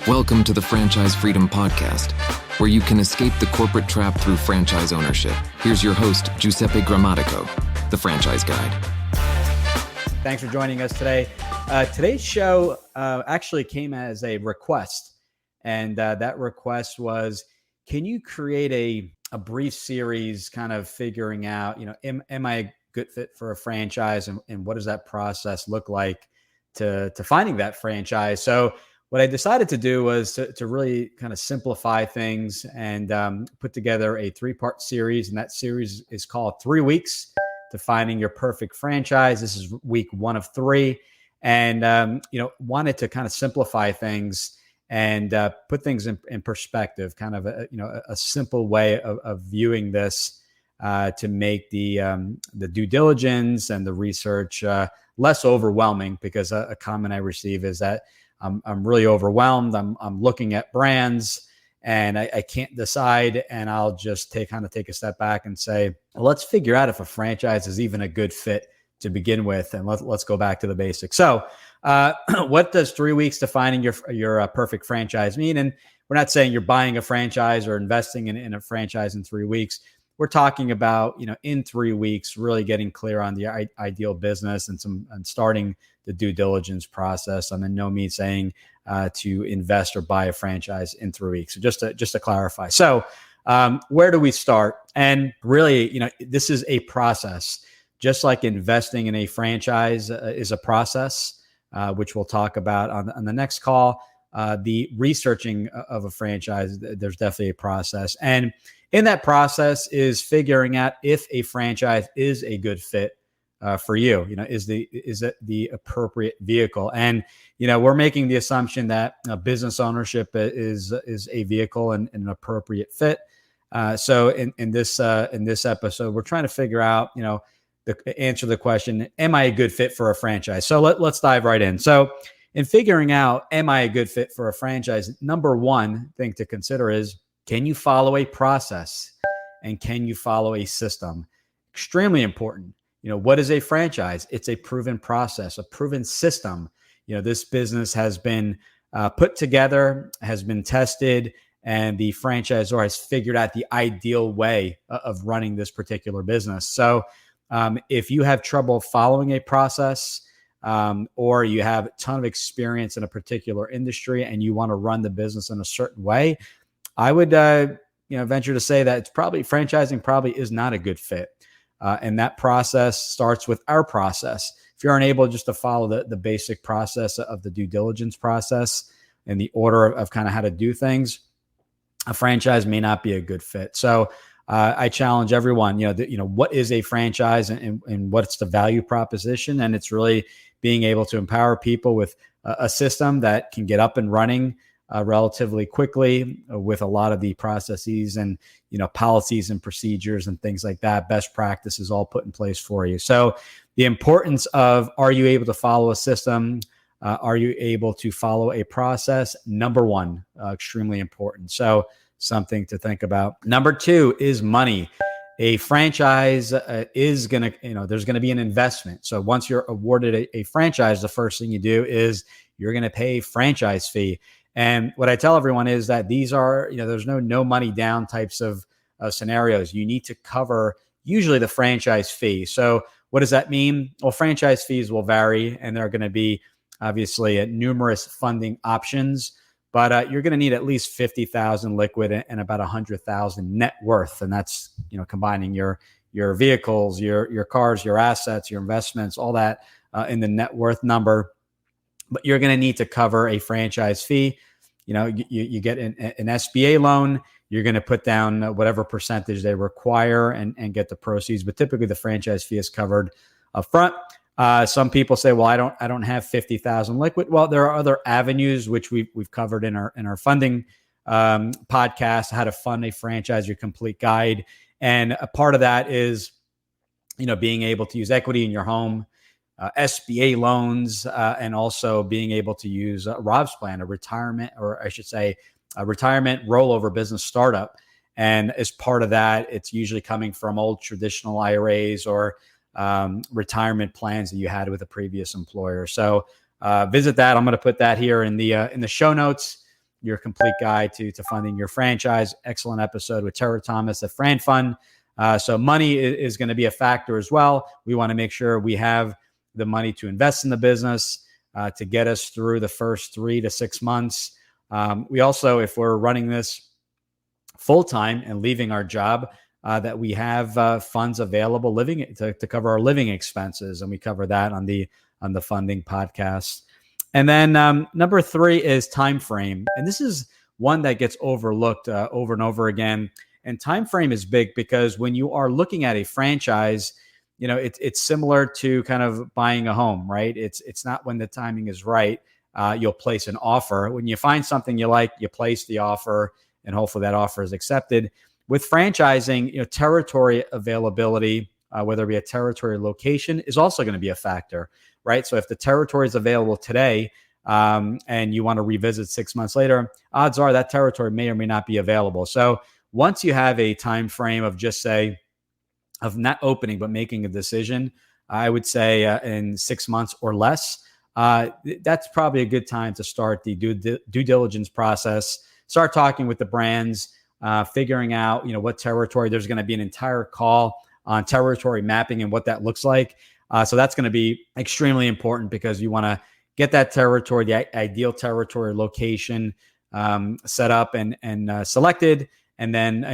Welcome to the Franchise Freedom Podcast, where you can escape the corporate trap through franchise ownership. Here's your host, Giuseppe Grammatico, the Franchise Guide. Thanks for joining us today. Today's show actually came as a request, and that request was, can you create a brief series kind of figuring out, am I a good fit for a franchise, and what does that process look like to finding that franchise? So what I decided to do was to really kind of simplify things and put together a 3-part series. And that series is called 3 Weeks to Finding Your Perfect Franchise. This is week 1 of 3. And, wanted to kind of simplify things and put things in perspective, kind of a simple way of viewing this to make the due diligence and the research less overwhelming, because a comment I receive is that I'm really overwhelmed. I'm looking at brands and I can't decide. And I'll just take a step back and say, well, let's figure out if a franchise is even a good fit to begin with. And let's go back to the basics. So what does 3 weeks to finding your perfect franchise mean? And we're not saying you're buying a franchise or investing in a franchise in 3 weeks. We're talking about, in 3 weeks, really getting clear on the ideal business and starting the due diligence process. I'm in no means saying to invest or buy a franchise in 3 weeks. So just to clarify. So where do we start? And really, this is a process. Just like investing in a franchise is a process, which we'll talk about on the next call. The researching of a franchise, there's definitely a process. And in that process is figuring out if a franchise is a good fit for you. Is it the appropriate vehicle? And we're making the assumption that business ownership is a vehicle and an appropriate fit. So in this episode, we're trying to figure out answer the question: am I a good fit for a franchise? So let's dive right in. So in figuring out, am I a good fit for a franchise? Number one thing to consider is, can you follow a process and can you follow a system? Extremely important. What is a franchise? It's a proven process, a proven system. This business has been put together, has been tested, and the franchisor has figured out the ideal way of running this particular business. So if you have trouble following a process, or you have a ton of experience in a particular industry and you want to run the business in a certain way, I would venture to say that it's franchising probably is not a good fit. And that process starts with our process. If you're unable just to follow the basic process of the due diligence process and the order of kind of how to do things, a franchise may not be a good fit. So I challenge everyone, what is a franchise and what's the value proposition? And it's really being able to empower people with a system that can get up and running relatively quickly with a lot of the processes and, policies and procedures and things like that, best practices all put in place for you. So the importance of, are you able to follow a system? Are you able to follow a process? Number one, extremely important. So something to think about. Number two is money. A franchise is going to, there's going to be an investment. So once you're awarded a franchise, the first thing you do is you're going to pay a franchise fee. And what I tell everyone is that these are, there's no money down types of scenarios. You need to cover usually the franchise fee. So what does that mean? Well, franchise fees will vary, and there are going to be obviously numerous funding options. But you're going to need at least $50,000 liquid and about $100,000 net worth, and that's combining your vehicles, your cars, your assets, your investments, all that in the net worth number. But you're going to need to cover a franchise fee. You get an SBA loan. You're going to put down whatever percentage they require and get the proceeds. But typically, the franchise fee is covered up front. Some people say, well, I don't have 50,000 liquid. Well, there are other avenues which we've covered in our funding podcast, how to fund a franchise, your complete guide. And a part of that is, being able to use equity in your home, SBA loans, and also being able to use a ROBS plan, a retirement rollover business startup. And as part of that, it's usually coming from old traditional IRAs or retirement plans that you had with a previous employer. So visit that. I'm going to put that here in the show notes. your complete guide to funding your franchise. Excellent episode with Tara Thomas at Fran Fund. So money is going to be a factor as well. We want to make sure we have the money to invest in the business to get us through the first 3 to 6 months. We also, if we're running this full-time and leaving our job, that we have funds available to cover our living expenses. And we cover that on the funding podcast. And then number 3 is time frame. And this is one that gets overlooked over and over again. And time frame is big because when you are looking at a franchise, it's similar to kind of buying a home, right? It's not when the timing is right. You'll place an offer. When you find something you like, you place the offer, and hopefully that offer is accepted. With franchising, territory availability, whether it be a territory or location, is also going to be a factor, right? So if the territory is available today and you want to revisit 6 months later, odds are that territory may or may not be available. So once you have a time frame of of not opening but making a decision, I would say in 6 months or less, that's probably a good time to start the due diligence process. Start talking with the brands, figuring out what territory. There's going to be an entire call on territory mapping and what that looks like. So that's going to be extremely important because you want to get that territory, the ideal territory location, set up and selected. And then,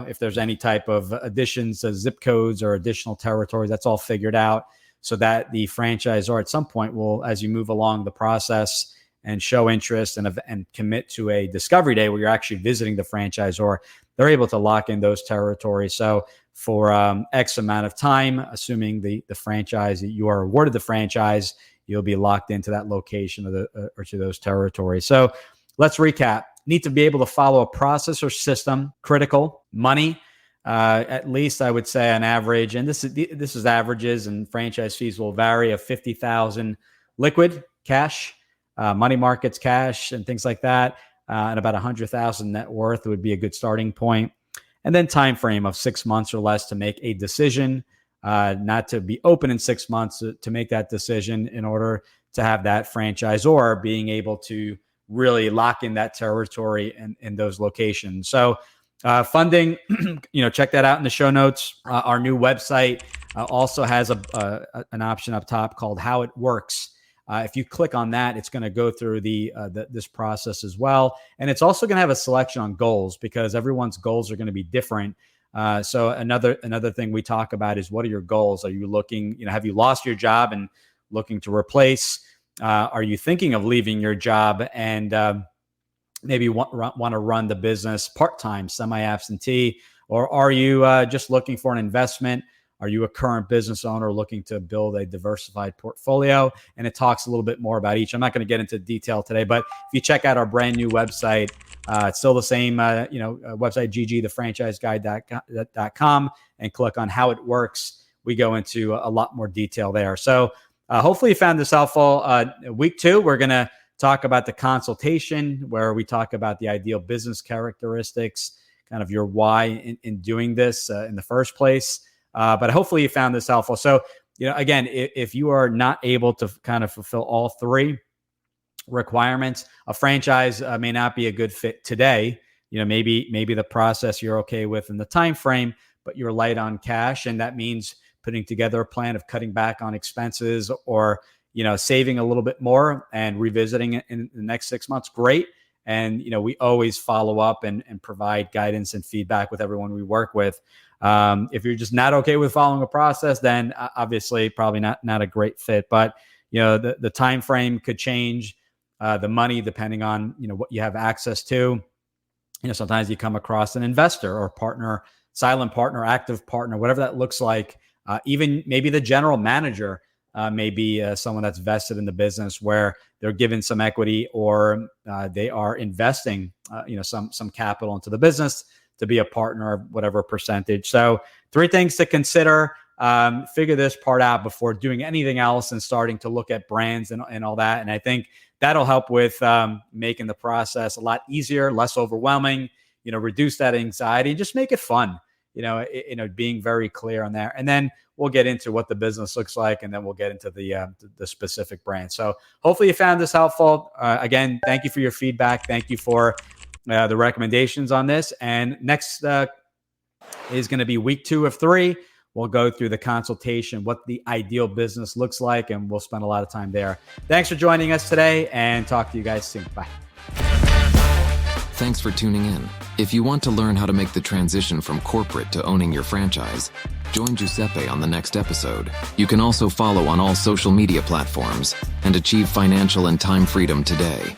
if there's any type of additions to zip codes or additional territories, that's all figured out so that the franchisor at some point will, as you move along the process and show interest and commit to a discovery day where you're actually visiting the franchisor, they're able to lock in those territories. So for X amount of time, assuming the franchise, you are awarded the franchise, you'll be locked into that location or to those territories. So let's recap. Need to be able to follow a process or system. Critical. Money, at least I would say on average, and this is averages, and franchise fees will vary, of $50,000 liquid cash, money markets cash, and things like that, and about $100,000 net worth would be a good starting point. And then time frame of 6 months or less to make a decision, not to be open in 6 months, to make that decision in order to have that franchisor being able to really lock in that territory in those locations. So funding, check that out in the show notes. Our new website also has an option up top called How It Works. If you click on that, it's going to go through this process as well. And it's also going to have a selection on goals because everyone's goals are going to be different. So another thing we talk about is, what are your goals? Are you looking, have you lost your job and looking to replace? Are you thinking of leaving your job and maybe want to run the business part-time, semi-absentee? Or are you just looking for an investment? Are you a current business owner looking to build a diversified portfolio? And it talks a little bit more about each. I'm not going to get into detail today, but if you check out our brand new website, it's still the same, website, ggthefranchiseguide.com, and click on How It Works. We go into a lot more detail there. So hopefully you found this helpful. Week 2, we're going to talk about the consultation, where we talk about the ideal business characteristics, kind of your why in doing this in the first place. But hopefully you found this helpful. So, again, if you are not able to kind of fulfill all 3 requirements, a franchise may not be a good fit today. Maybe the process you're okay with in the time frame, but you're light on cash, and that means putting together a plan of cutting back on expenses or saving a little bit more and revisiting it in the next 6 months. Great. And we always follow up and provide guidance and feedback with everyone we work with. If you're just not okay with following a process, then obviously probably not a great fit. But the time frame could change, the money depending on what you have access to. Sometimes you come across an investor or partner, silent partner, active partner, whatever that looks like. Even maybe the general manager may be someone that's vested in the business, where they're given some equity, or they are investing some capital into the business to be a partner of whatever percentage. So 3 things to consider. Figure this part out before doing anything else and starting to look at brands and all that. And I think that'll help with making the process a lot easier, less overwhelming, reduce that anxiety, and just make it fun. being very clear on that. And then we'll get into what the business looks like, and then we'll get into the specific brand. So hopefully you found this helpful. Again, thank you for your feedback. Thank you for the recommendations on this. And next is going to be week 2 of 3. We'll go through the consultation, what the ideal business looks like, and we'll spend a lot of time there. Thanks for joining us today, and talk to you guys soon. Bye. Thanks for tuning in. If you want to learn how to make the transition from corporate to owning your franchise, join Giuseppe on the next episode. You can also follow on all social media platforms and achieve financial and time freedom today.